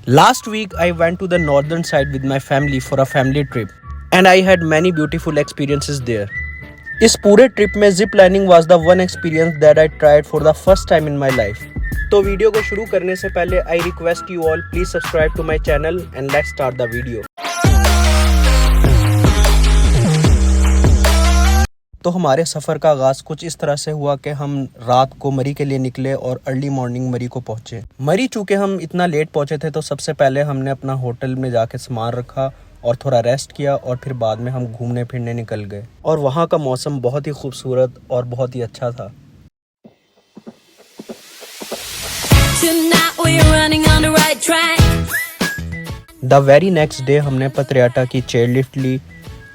Last week, I went to the northern side with my family for a family trip, and I had many beautiful experiences there. इस पूरे trip में zip lining was the one experience that I tried for the first time in my life. तो video को शुरू करने से पहले I request you all please subscribe to my channel and let's start the video. तो हमारे सफ़र का आगाज़ कुछ इस तरह से हुआ कि हम रात को मरी के लिए निकले और अर्ली मॉर्निंग मरी को पहुँचे। मरी चूँकि हम इतना लेट पहुँचे थे तो सबसे पहले हमने अपना होटल में जाके सामान रखा और थोड़ा रेस्ट किया और फिर बाद में हम घूमने फिरने निकल गए और वहाँ का मौसम बहुत ही खूबसूरत और बहुत ही अच्छा था। द वेरी नेक्स्ट डे हमने पतरियाटा की चेयर लिफ्ट ली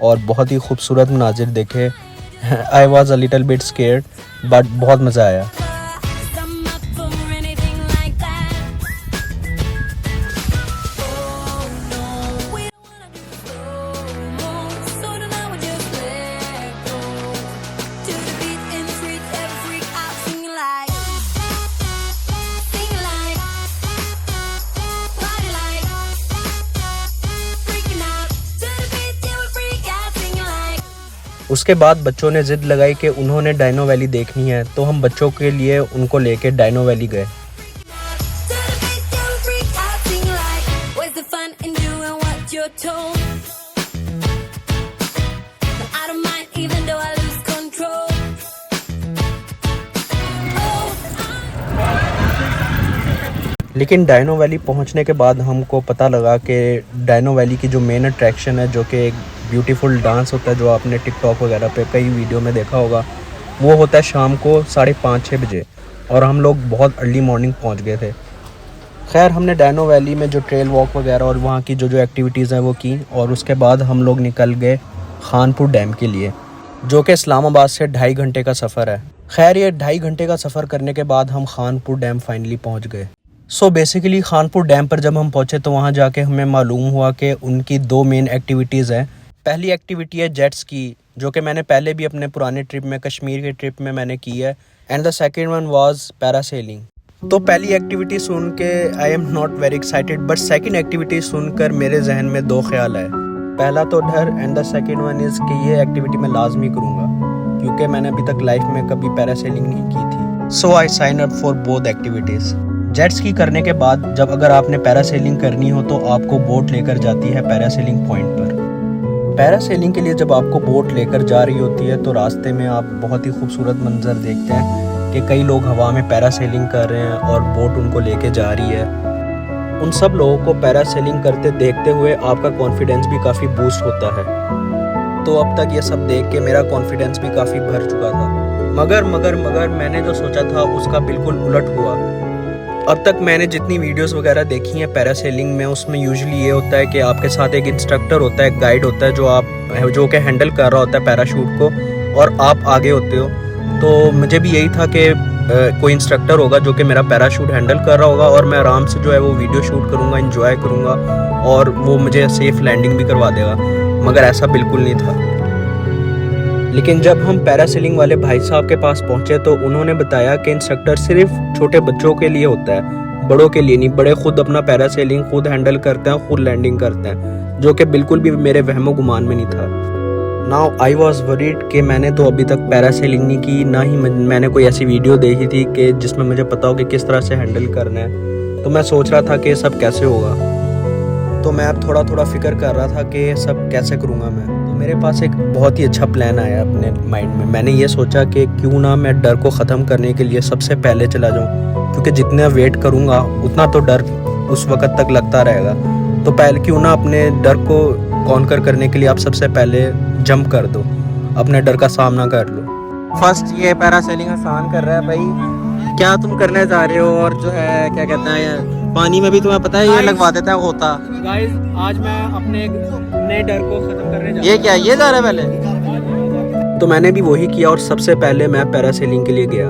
और बहुत ही खूबसूरत मनाजिर देखे। I was a little bit scared but बहुत मज़ा आया। उसके बाद बच्चों ने जिद लगाई कि उन्होंने डायनो वैली देखनी है, तो हम बच्चों के लिए उनको लेके डायनो वैली गए। लेकिन डायनो वैली पहुंचने के बाद हमको पता लगा कि डायनो वैली की जो मेन अट्रैक्शन है, जो कि एक ब्यूटीफुल डांस होता है जो आपने टिकटॉक वगैरह पे कई वीडियो में देखा होगा, वो होता है शाम को 5:30-6 बजे और हम लोग बहुत अर्ली मॉर्निंग पहुंच गए थे। खैर हमने डायनो वैली में जो ट्रेल वॉक वगैरह और वहाँ की जो एक्टिविटीज़ हैं वो की और उसके बाद हम लोग निकल गए खानपुर डैम के लिए, जो कि इस्लामाबाद से 2.5 घंटे का सफ़र है। खैर ये 2.5 घंटे का सफ़र करने के बाद हम खानपुर डैम फाइनली पहुँच गए। सो बेसिकली खानपुर डैम पर जब हम पहुँचे तो वहाँ जाके हमें मालूम हुआ कि उनकी 2 मेन एक्टिविटीज़ हैं। पहली एक्टिविटी है जेट स्की, जो कि मैंने पहले भी अपने पुराने ट्रिप में, कश्मीर के ट्रिप में मैंने की है, and the second one was parasailing. तो पहली एक्टिविटी सुन के I am not very excited, but second activity सुनकर मेरे जहन में 2 ख्याल आए। पहला तो डर and the second one is कि ये एक्टिविटी मैं लाजमी करूँगा क्योंकि मैंने अभी तक लाइफ में कभी पैरासेलिंग नहीं की थी। So I sign up for both activities. Jet ski करने के बाद जब अगर आपने पैरासेलिंग करनी हो तो आपको बोट लेकर जाती है पैरासेलिंग पॉइंट पर। पैरासेलिंग के लिए जब आपको बोट लेकर जा रही होती है तो रास्ते में आप बहुत ही खूबसूरत मंजर देखते हैं कि कई लोग हवा में पैरासेलिंग कर रहे हैं और बोट उनको लेके जा रही है। उन सब लोगों को पैरासेलिंग करते देखते हुए आपका कॉन्फिडेंस भी काफ़ी बूस्ट होता है। तो अब तक ये सब देख के मेरा कॉन्फिडेंस भी काफ़ी भर चुका था, मगर मैंने जो सोचा था उसका बिल्कुल उलट हुआ। अब तक मैंने जितनी वीडियोस वगैरह देखी हैं पैरासेलिंग में, उसमें यूजुअली ये होता है कि आपके साथ एक इंस्ट्रक्टर होता है, गाइड होता है जो कि हैंडल कर रहा होता है पैराशूट को और आप आगे होते हो। तो मुझे भी यही था कि कोई इंस्ट्रक्टर होगा जो कि मेरा पैराशूट हैंडल कर रहा होगा और मैं आराम से जो है वो वीडियो शूट करूँगा, इंजॉय करूँगा और वो मुझे सेफ़ लैंडिंग भी करवा देगा, मगर ऐसा बिल्कुल नहीं था। लेकिन जब हम पैरासेलिंग वाले भाई साहब के पास पहुंचे तो उन्होंने बताया कि इंस्ट्रक्टर सिर्फ छोटे बच्चों के लिए होता है, बड़ों के लिए नहीं। बड़े खुद अपना पैरासेलिंग खुद हैंडल करते हैं, खुद लैंडिंग करते हैं, जो कि बिल्कुल भी मेरे वहमो गुमान में नहीं था। नाउ आई वॉज वरीड कि मैंने तो अभी तक पैरासेलिंग नहीं की, ना ही मैंने कोई ऐसी वीडियो देखी थी कि जिसमें मुझे पता हो कि किस तरह से हैंडल करना है। तो मैं सोच रहा था कि सब कैसे होगा, तो मैं अब थोड़ा फिक्र कर रहा था कि सब कैसे करूँगा मैं। तो मेरे पास एक बहुत ही अच्छा प्लान आया अपने माइंड में। मैंने ये सोचा कि क्यों ना मैं डर को ख़त्म करने के लिए सबसे पहले चला जाऊँ, क्योंकि जितना वेट करूँगा उतना तो डर उस वक़्त तक लगता रहेगा। तो पहले क्यों ना अपने डर को कॉन्कर करने के लिए आप सबसे पहले जंप कर दो, अपने डर का सामना कर लो। फर्स्ट ये पैरासेलिंग आसान कर रहा है भाई, क्या तुम करने जा रहे हो? और जो है क्या कहते हैं, पानी में भी तुम्हें पता है ये लगवा देता है होता। गाइस आज मैं अपने नए डर को खत्म करने जा रहा हूं। ये क्या ये जा रहा है पहले? तो मैंने भी वही किया और सबसे पहले मैं पैरासेलिंग के लिए गया।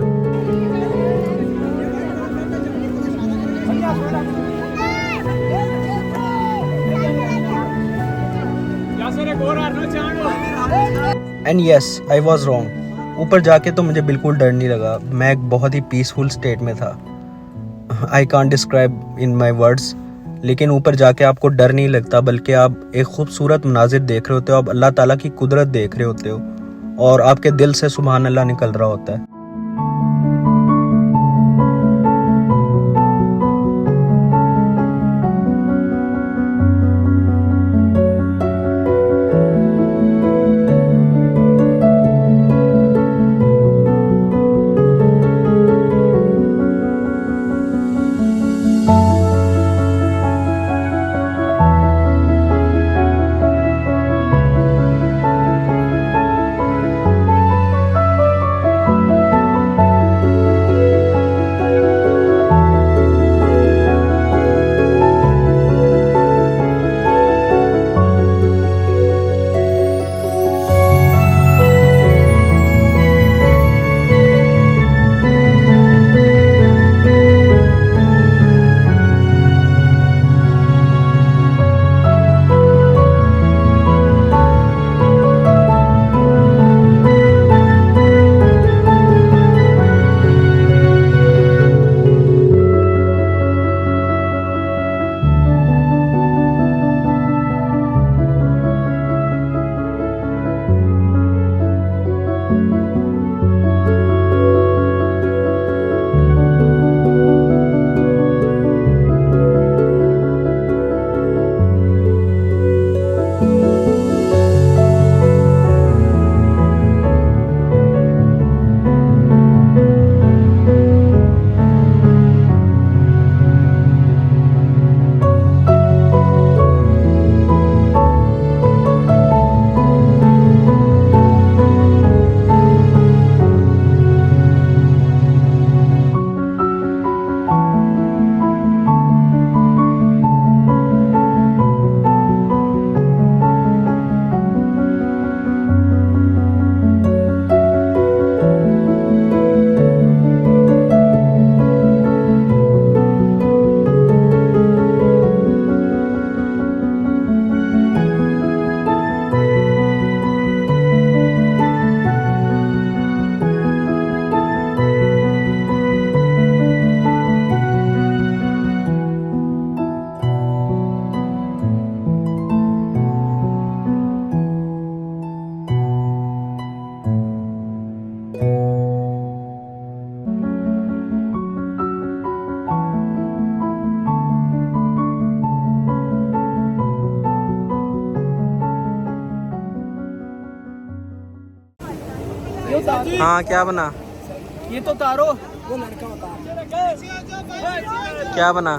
And yes I was wrong. ऊपर जाके तो मुझे बिल्कुल डर नहीं लगा, मैं एक बहुत ही पीसफुल स्टेट में था। I can't describe in my words लेकिन ऊपर जाके आपको डर नहीं लगता, बल्कि आप एक खूबसूरत मनाजिर देख रहे होते हो, आप अल्लाह ताला की कुदरत देख रहे होते हो और आपके दिल से सुभान अल्लाह निकल रहा होता है। हाँ क्या बना? ये तो तारो क्या बना?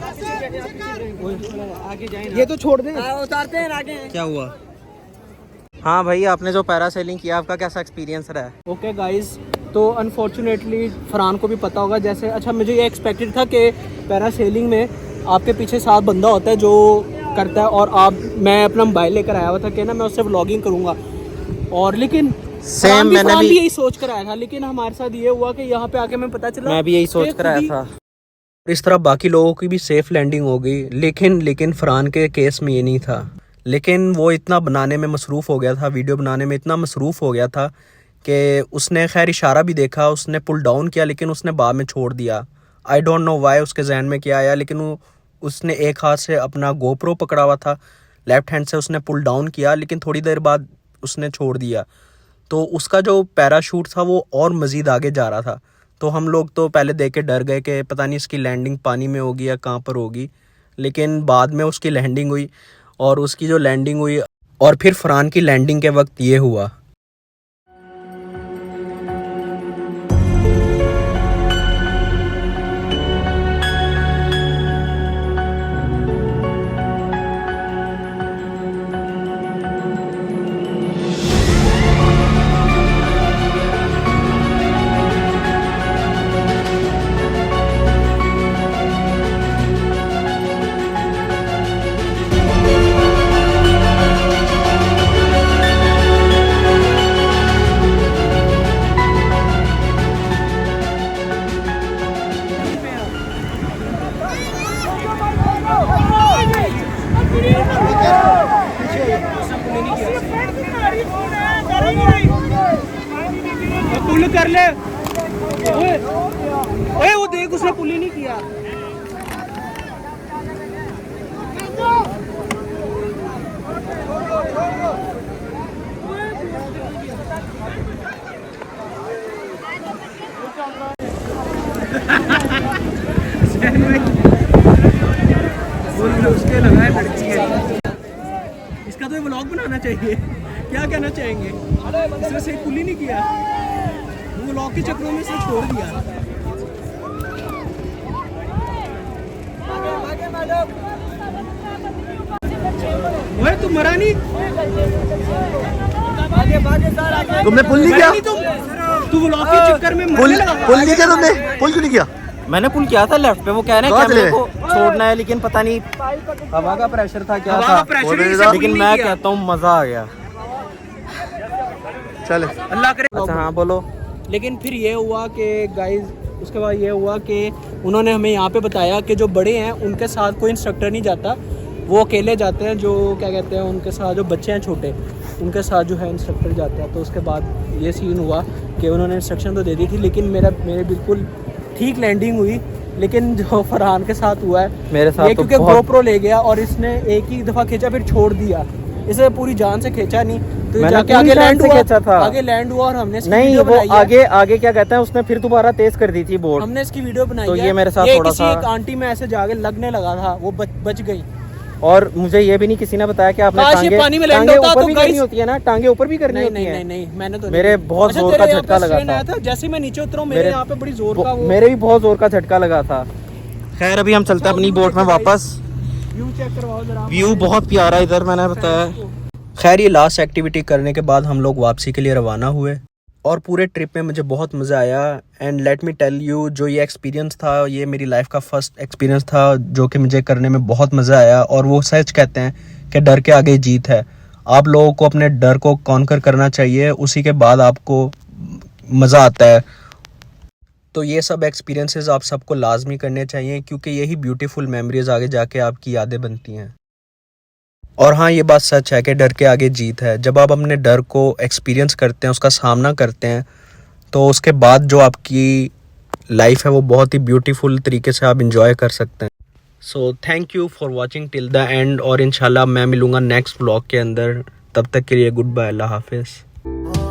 आगे जाए, ये तो छोड़ दे, उतारते हैं आगे। क्या हुआ? हाँ भाई, आपने जो पैरासेलिंग किया, आपका कैसा एक्सपीरियंस रहा है? ओके गाइस, तो अनफॉर्चुनेटली फरहान को भी पता होगा, जैसे अच्छा मुझे ये एक्सपेक्टेड था कि पैरासेलिंग में आपके पीछे साथ बंदा होता है जो करता है, और मैं अपना मोबाइल लेकर आया हुआ था कि ना मैं उससे व्लॉगिंग करूँगा, और लेकिन सेम मैंने भी यही सोच कर आया था, लेकिन हमारे साथ ये हुआ कि यहाँ पे आके मैं पता चला, मैं भी यही सोच कर आया था। इस तरह बाकी लोगों की भी सेफ लैंडिंग हो गई, लेकिन फरहान के केस में ये नहीं था। लेकिन वो इतना बनाने में मसरूफ़ हो गया था, वीडियो बनाने में इतना मसरूफ़ हो गया था कि उसने खैर इशारा भी देखा, उसने पुल डाउन किया, लेकिन उसने बाद में छोड़ दिया। आई डोंट नो वाई, उसके जहन में क्या आया, लेकिन उसने एक हाथ से अपना गोप्रो पकड़ा हुआ था, लेफ्ट हैंड से उसने पुल डाउन किया, लेकिन थोड़ी देर बाद उसने छोड़ दिया। तो उसका जो पैराशूट था वो और मज़ीद आगे जा रहा था। तो हम लोग तो पहले देख के डर गए कि पता नहीं इसकी लैंडिंग पानी में होगी या कहाँ पर होगी, लेकिन बाद में उसकी लैंडिंग हुई, और उसकी जो लैंडिंग हुई, और फिर फरहान की लैंडिंग के वक्त ये हुआ। पुल कर ले, ओए वो देख, उसने पुल ही नहीं किया। उसके लगा है लड़की है। इसका तो व्लॉग बनाना चाहिए। क्या कहना चाहेंगे? इसने सही पुल ही नहीं किया, वो व्लॉग के चक्रों में से छोड़ दिया। ओए तू मरा नहीं, तुमने पुल नहीं किया? तू व्लॉग के चक्कर में पुल नहीं किया तुमने? पुल क्यों नहीं किया? मैंने पुल किया था लेफ्ट पे, वो कह रहे हैं कहाँ कैमरे चले को छोड़ना है, लेकिन पता नहीं हवा का प्रेशर था क्या था, लेकिन मैं कहता हूँ मजा आ गया। चल अल्लाह करे। अच्छा हाँ बोलो। लेकिन फिर ये हुआ कि गाइस, उसके बाद ये हुआ कि उन्होंने हमें यहाँ पे बताया कि जो बड़े हैं उनके साथ कोई इंस्ट्रक्टर नहीं जाता, वो अकेले जाते हैं। जो क्या कहते हैं, उनके साथ जो बच्चे हैं छोटे, उनके साथ जो है इंस्ट्रक्टर जाते हैं। तो उसके बाद ये सीन हुआ कि उन्होंने इंस्ट्रक्शन तो दे दी थी, लेकिन मेरे बिल्कुल ठीक लैंडिंग हुई। लेकिन जो फरहान के साथ हुआ है मेरे साथ ये, तो क्योंकि बहुत- GoPro ले गया और इसने एक ही दफ़ा खींचा फिर छोड़ दिया, इसे पूरी जान से खींचा नहीं। तो मैंने जाके पूरी आगे जान लैंड से हुआ, खींचा था। आगे लैंड हुआ और हमने इसकी नहीं वीडियो वो बनाई है। आगे क्या कहते हैं, उसने फिर दोबारा तेज कर दी थी बोर्ड। हमने इसकी वीडियो बनाई तो है। ये मेरे साथ थोड़ा किसी सा- एक आंटी में ऐसे जाके लगने लगा था, वो बच गई। और मुझे ये भी नहीं किसी ने बताया कि आपने काश ये टांगे पानी में लैंड टांगे होता ऊपर तो भी गाइस- करनी होती है ना, टांगे ऊपर भी करनी होती है। नहीं मैंने तो मेरे नहीं। बहुत अच्छा, जोर तेरे का यहाँ झटका पे लगा strain आया था। जैसे मैं नीचे उतरा मेरे यहाँ पे बड़ी जोर का वो मेरे भी बहुत जोर का झटका लगा था। खैर अभी हम चलते हैं अपनी बोट में वापस। व्यू चेक करवाओ जरा। व्यू बहुत प्यारा इधर, मैंने बताया। खैर ये लास्ट एक्टिविटी करने के बाद हम लोग वापसी के लिए रवाना हुए और पूरे ट्रिप में मुझे बहुत मज़ा आया। And let me tell you, जो ये एक्सपीरियंस था ये मेरी लाइफ का फर्स्ट एक्सपीरियंस था जो कि मुझे करने में बहुत मज़ा आया। और वो सच कहते हैं कि डर के आगे जीत है। आप लोगों को अपने डर को कॉन्कर करना चाहिए, उसी के बाद आपको मज़ा आता है। तो ये सब एक्सपीरियंसेस आप सबको लाजमी करने चाहिए, क्योंकि यही ब्यूटीफुल मेमोरीज आगे जाके आपकी यादें बनती हैं। और हाँ, ये बात सच है कि डर के आगे जीत है। जब आप अपने डर को एक्सपीरियंस करते हैं, उसका सामना करते हैं, तो उसके बाद जो आपकी लाइफ है वो बहुत ही ब्यूटीफुल तरीके से आप इंजॉय कर सकते हैं। So thank you for watching till the end, और इंशाल्लाह मैं मिलूँगा नेक्स्ट व्लॉग के अंदर। तब तक के लिए गुड बाय, अल्लाह हाफिज़।